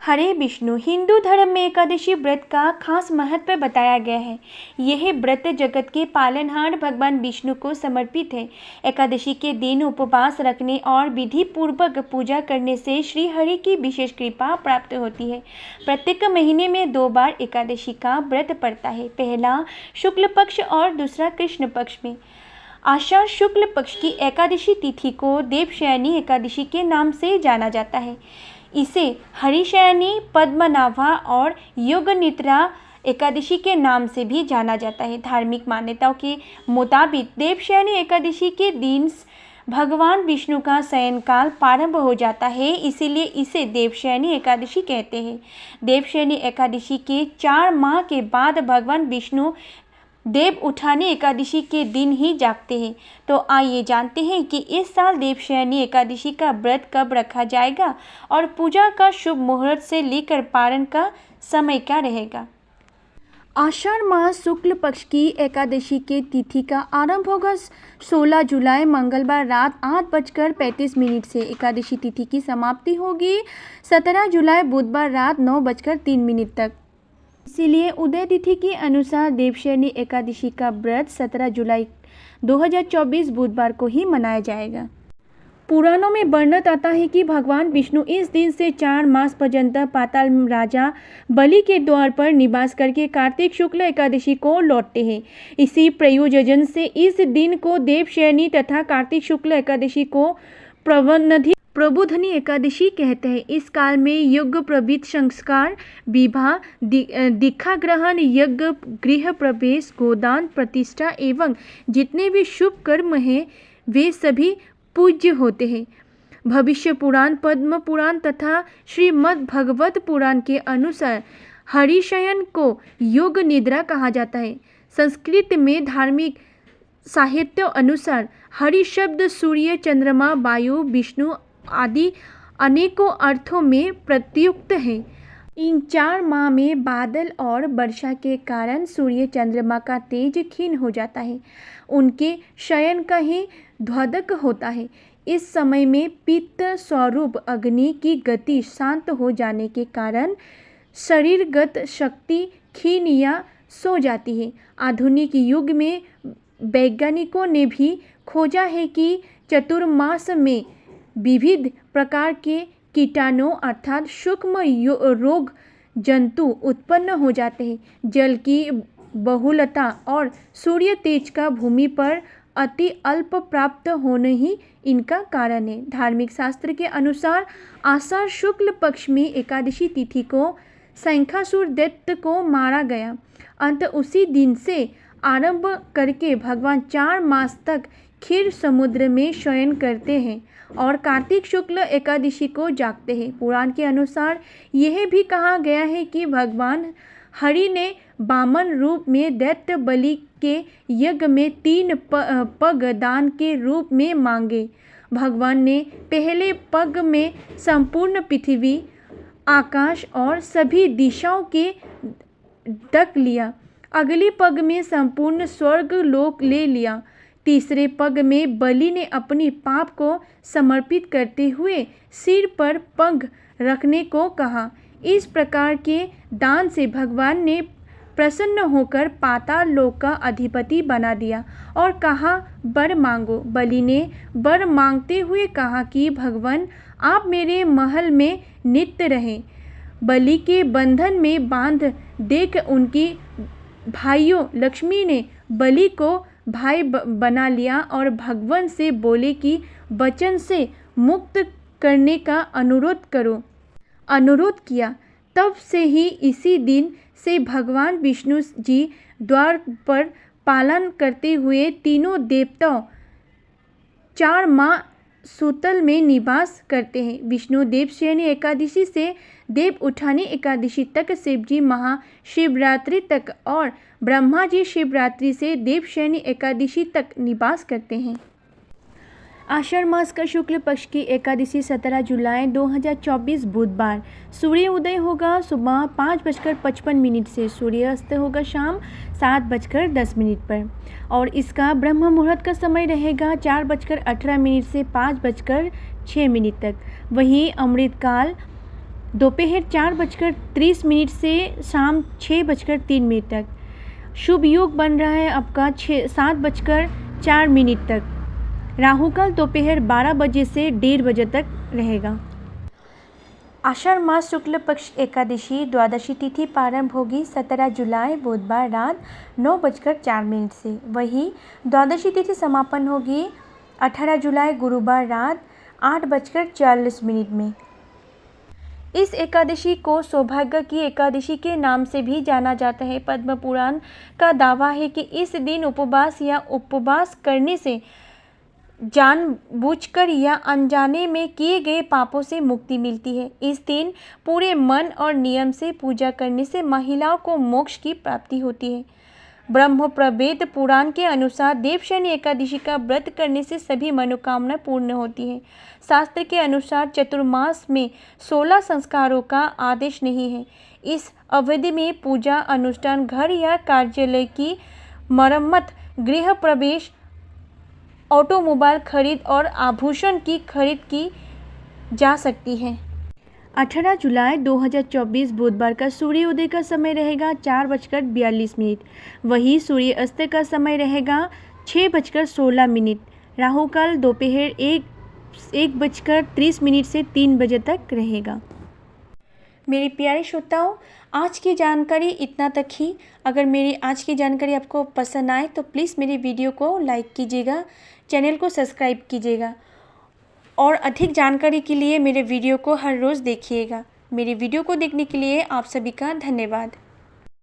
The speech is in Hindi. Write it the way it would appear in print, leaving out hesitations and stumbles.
हरे विष्णु हिंदू धर्म में एकादशी व्रत का खास महत्व बताया गया है। यह व्रत जगत के पालनहार भगवान विष्णु को समर्पित है। एकादशी के दिन उपवास रखने और विधि पूर्वक पूजा करने से श्री हरि की विशेष कृपा प्राप्त होती है। प्रत्येक महीने में 2 बार एकादशी का व्रत पड़ता है, पहला शुक्ल पक्ष और दूसरा कृष्ण पक्ष में। आषाढ़ शुक्ल पक्ष की एकादशी तिथि को देवशयनी एकादशी के नाम से जाना जाता है। इसे हरिशयनी, पद्मनाभा और योगनिद्रा एकादशी के नाम से भी जाना जाता है। धार्मिक मान्यताओं के मुताबिक देवशयनी एकादशी के दिन भगवान विष्णु का शयन काल प्रारंभ हो जाता है, इसीलिए इसे देवशयनी एकादशी कहते हैं। देवशयनी एकादशी के 4 माह के बाद भगवान विष्णु देव उठानी एकादशी के दिन ही जागते हैं। तो आइए जानते हैं कि इस साल देवशयनी एकादशी का व्रत कब रखा जाएगा और पूजा का शुभ मुहूर्त से लेकर पारण का समय क्या रहेगा। आषाढ़ मास शुक्ल पक्ष की एकादशी के तिथि का आरंभ होगा 16 जुलाई मंगलवार रात 8:35 से। एकादशी तिथि की समाप्ति होगी 17 जुलाई बुधवार रात 9:03 तक। इसीलिए उदय तिथि के अनुसार देवशयनी एकादशी का व्रत 17 जुलाई 2024 बुधवार को ही मनाया जाएगा। पुराणों में वर्णित आता है कि भगवान विष्णु इस दिन से 4 मास पर्यंत पाताल राजा बलि के द्वार पर निवास करके कार्तिक शुक्ल एकादशी को लौटते हैं। इसी प्रयोजन से इस दिन को देवशयनी तथा कार्तिक शुक्ल एकादशी को प्रबोधनी एकादशी कहते हैं। इस काल में यज्ञ प्रवित संस्कार, विवाह, दीक्षा ग्रहण, यज्ञ, गृह प्रवेश, गोदान, प्रतिष्ठा एवं जितने भी शुभ कर्म हैं वे सभी पूज्य होते हैं। भविष्य पुराण, पद्म पुराण तथा श्रीमद् भगवत पुराण के अनुसार हरिशयन को योग निद्रा कहा जाता है। संस्कृत में धार्मिक साहित्य अनुसार हरि शब्द सूर्य, चंद्रमा, वायु, विष्णु आदि अनेकों अर्थों में प्रयुक्त है। इन 4 माह में बादल और वर्षा के कारण सूर्य चंद्रमा का तेज क्षीण हो जाता है, उनके शयन का ही ध्वदक होता है। इस समय में पित्त स्वरूप अग्नि की गति शांत हो जाने के कारण शरीरगत शक्ति क्षीण या सो जाती है। आधुनिक युग में वैज्ञानिकों ने भी खोजा है कि चतुर्मास में विविध प्रकार के कीटाणु अर्थात सूक्ष्म रोग जंतु उत्पन्न हो जाते हैं। जल की बहुलता और सूर्य तेज का भूमि पर अति अल्प प्राप्त होने ही इनका कारण है। धार्मिक शास्त्र के अनुसार आषाढ़ शुक्ल पक्ष में एकादशी तिथि को शंखासुर दैत्य को मारा गया। अंत उसी दिन से आरंभ करके भगवान 4 मास तक क्षीर समुद्र में शयन करते हैं और कार्तिक शुक्ल एकादशी को जागते हैं। पुराण के अनुसार यह भी कहा गया है कि भगवान हरि ने वामन रूप में दैत्य बलि के यज्ञ में 3 पग दान के रूप में मांगे। भगवान ने पहले पग में संपूर्ण पृथ्वी, आकाश और सभी दिशाओं के ढक लिया। अगली पग में संपूर्ण स्वर्ग लोक ले लिया। तीसरे पग में बलि ने अपनी पाप को समर्पित करते हुए सिर पर पग रखने को कहा। इस प्रकार के दान से भगवान ने प्रसन्न होकर पाताल लोक का अधिपति बना दिया और कहा, वर मांगो। बलि ने वर मांगते हुए कहा कि भगवान आप मेरे महल में नित्य रहें। बलि के बंधन में बांध देख उनकी भाइयों लक्ष्मी ने बलि को भाई बना लिया और भगवान से बोले कि वचन से मुक्त करने का अनुरोध किया। तब से ही इसी दिन से भगवान विष्णु जी द्वार पर पालन करते हुए तीनों देवताओं 4 माह सूतल में निवास करते हैं। विष्णु देवशयनी एकादशी से देव उठानी एकादशी तक, शिवजी महाशिवरात्रि तक और ब्रह्मा जी शिवरात्रि से देवशयनी एकादशी तक निवास करते हैं। आषाढ़ मास का शुक्ल पक्ष की एकादशी 17 जुलाई 2024 बुधवार। सूर्य उदय होगा सुबह 5:55 से। सूर्यास्त होगा शाम 7:10 पर और इसका ब्रह्म मुहूर्त का समय रहेगा 4:18 से 5:06 तक। वहीं अमृतकाल दोपहर 4:30 से शाम 6:03 तक। शुभ योग बन रहा है आपका 7:04 तक। राहु काल दोपहर 12 बजे से 1:30 बजे तक रहेगा। आषाढ़ मास शुक्ल पक्ष एकादशी द्वादशी तिथि प्रारंभ होगी 17 जुलाई बुधवार रात 9:04 से। वही द्वादशी तिथि समापन होगी 18 जुलाई गुरुवार रात 8:40 में। इस एकादशी को सौभाग्य की एकादशी के नाम से भी जाना जाता है। पद्म पुराण का दावा है कि इस दिन उपवास या उपवास करने से जानबूझकर या अनजाने में किए गए पापों से मुक्ति मिलती है। इस दिन पूरे मन और नियम से पूजा करने से महिलाओं को मोक्ष की प्राप्ति होती है। ब्रह्मप्रवेद पुराण के अनुसार देवशयनी एकादशी का व्रत करने से सभी मनोकामना पूर्ण होती है। शास्त्र के अनुसार चतुर्मास में 16 संस्कारों का आदेश नहीं है। इस अवधि में पूजा अनुष्ठान, घर या कार्यालय की मरम्मत, गृह प्रवेश, ऑटोमोबाइल खरीद और आभूषण की खरीद की जा सकती है। 18 जुलाई 2024 बुधवार का सूर्योदय का समय रहेगा 4:42। वही सूर्यास्त का समय रहेगा 6:16। राहु काल दोपहर 1:30 से 3 बजे तक रहेगा। मेरे प्यारे श्रोताओं, आज की जानकारी इतना तक ही। अगर मेरी आज की जानकारी आपको पसंद आए तो प्लीज़ मेरी वीडियो को लाइक कीजिएगा, चैनल को सब्सक्राइब कीजिएगा और अधिक जानकारी के लिए मेरे वीडियो को हर रोज़ देखिएगा। मेरे वीडियो को देखने के लिए आप सभी का धन्यवाद।